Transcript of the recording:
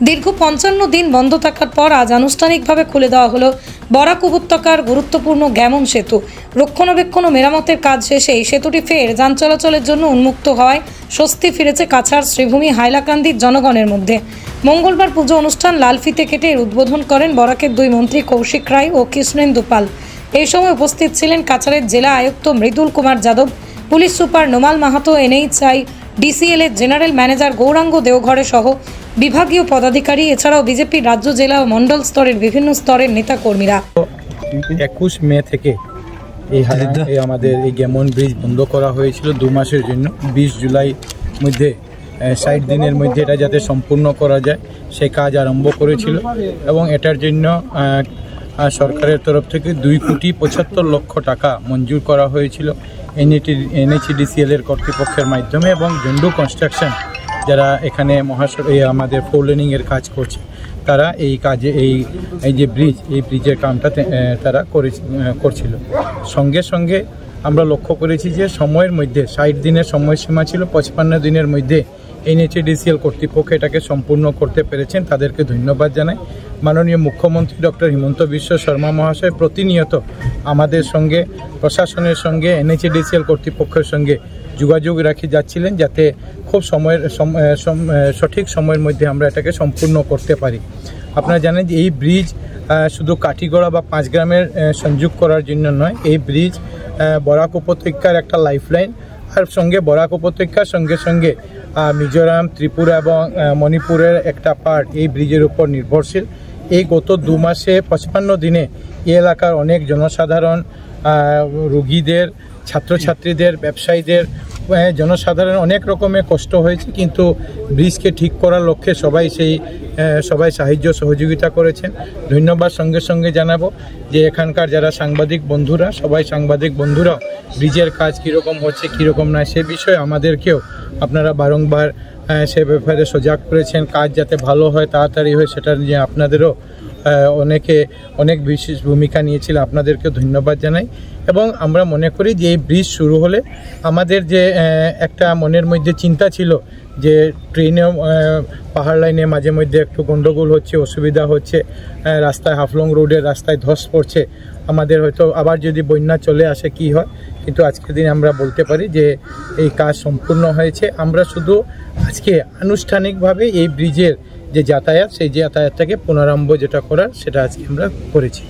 দীর্ঘ 55 দিন বন্ধ থাকার পর আজ আনুষ্ঠানিকভাবে খুলে দেওয়া হলো বরাক উপত্যকার গুরুত্বপূর্ণ গ্যামন সেতু। রক্ষণাবেক্ষণ ও মেরামতের কাজ শেষে এই সেতুটি ফের যান চলাচলের জন্য উন্মুক্ত হওয়ায় স্বস্তি ফিরেছে কাছাড়, শ্রীভূমি, হাইলাকান্দির জনগণের মধ্যে। মঙ্গলবার পুজো অনুষ্ঠান লাল ফিতে কেটে এর উদ্বোধন করেন বরাকের দুই মন্ত্রী কৌশিক রায় ও কৃষ্ণেন্দু পাল। এই সময় উপস্থিত ছিলেন কাছাড়ের জেলা আয়ুক্ত Mridul Kumar Yadav, police super Nomal Mahato, NHI DCL এর জেনারেল ম্যানেজার গৌরাঙ্গ দেওঘরে সহ বিভাগীয় পদাধিকারী, এছাড়াও বিজেপির রাজ্য, জেলা ও মন্ডল স্তরের বিভিন্ন স্তরের নেতা কর্মীরা। 21 মে থেকে এই আমাদের এই গ্যামন ব্রিজ বন্ধ করা হয়েছিল 2 মাসের জন্য। 20 জুলাই মধ্যে 60 দিনের মধ্যে এটা যাতে সম্পূর্ণ করা যায় সেই কাজ আরম্ভ করেছিল এবং এটার জন্য সরকারের তরফ থেকে 2,75,00,000 টাকা মঞ্জুর করা হয়েছিল NHDCL এর কর্তৃপক্ষের মাধ্যমে এবং জন্ডু কনস্ট্রাকশন যারা এখানে আমাদের 4 লেনিংয়ের কাজ করছে তারা এই কাজে এই যে ব্রিজের কামটা তারা করছিল। সঙ্গে সঙ্গে আমরা লক্ষ্য করেছি যে সময়ের মধ্যে 60 দিনের সময়সীমা ছিল, 55 দিনের মধ্যে NHDCL কর্তৃপক্ষ এটাকে সম্পূর্ণ করতে পেরেছেন, তাদেরকে ধন্যবাদ জানাই। মাননীয় মুখ্যমন্ত্রী ডক্টর হিমন্ত বিশ্ব শর্মা মহাশয় প্রতিনিয়ত আমাদের সঙ্গে, প্রশাসনের সঙ্গে, NHDCL কর্তৃপক্ষের সঙ্গে যোগাযোগ রাখে যাচ্ছিলেন যাতে খুব সঠিক সময়ের মধ্যে আমরা এটাকে সম্পূর্ণ করতে পারি। আপনারা জানেন যে এই ব্রিজ শুধু কাঠিগড়া বা 5 গ্রামের সংযোগ করার জন্য নয়, এই ব্রিজ বরাক উপত্যকার একটা লাইফলাইন, আর সঙ্গে বরাক উপত্যকার সঙ্গে সঙ্গে মিজোরাম, ত্রিপুরা এবং মণিপুরের একটা পার্ট এই ব্রিজের উপর নির্ভরশীল। এই গত 2 মাসে 55 দিনে এই এলাকার অনেক জনসাধারণ, রোগীদের, ছাত্রছাত্রীদের, ব্যবসায়ীদের, জনসাধারণ অনেক রকমের কষ্ট হয়েছে, কিন্তু ব্রিজকে ঠিক করার লক্ষ্যে সবাই সাহায্য সহযোগিতা করেছেন। ধন্যবাদ সঙ্গে সঙ্গে জানাবো যে এখানকার যারা সাংবাদিক বন্ধুরা, সাংবাদিক বন্ধুরা ব্রিজের কাজ কীরকম হচ্ছে কীরকম নয় সে বিষয়ে আমাদেরকেও আপনারা বারংবার সে ব্যাপারে সজাগ করেছেন। কাজ যাতে ভালো হয়, তাড়াতাড়ি হয়, সেটা নিয়ে আপনাদেরও অনেক বিশেষ ভূমিকা নিয়েছিল, আপনাদেরকে ধন্যবাদ জানাই। এবং আমরা মনে করি যে এই ব্রিজ শুরু হলে আমাদের যে একটা মনের মধ্যে চিন্তা ছিল যে ট্রেনে পাহাড় লাইনে মাঝে মধ্যে একটু গন্ডগোল হচ্ছে, অসুবিধা হচ্ছে, রাস্তায় হাফলং রোডের রাস্তায় ধস পড়ছে, আমাদের হয়তো আবার যদি বন্যা চলে আসে কি হয়, কিন্তু আজকের দিন আমরা বলতে পারি যে এই কাজ সম্পূর্ণ হয়েছে। আমরা শুধু আজকে আনুষ্ঠানিকভাবে এই ব্রিজের যে যাতায়াত, সেই যাতায়াতটাকে পুনরারম্ভ যেটা করার সেটা আজকে আমরা করেছি।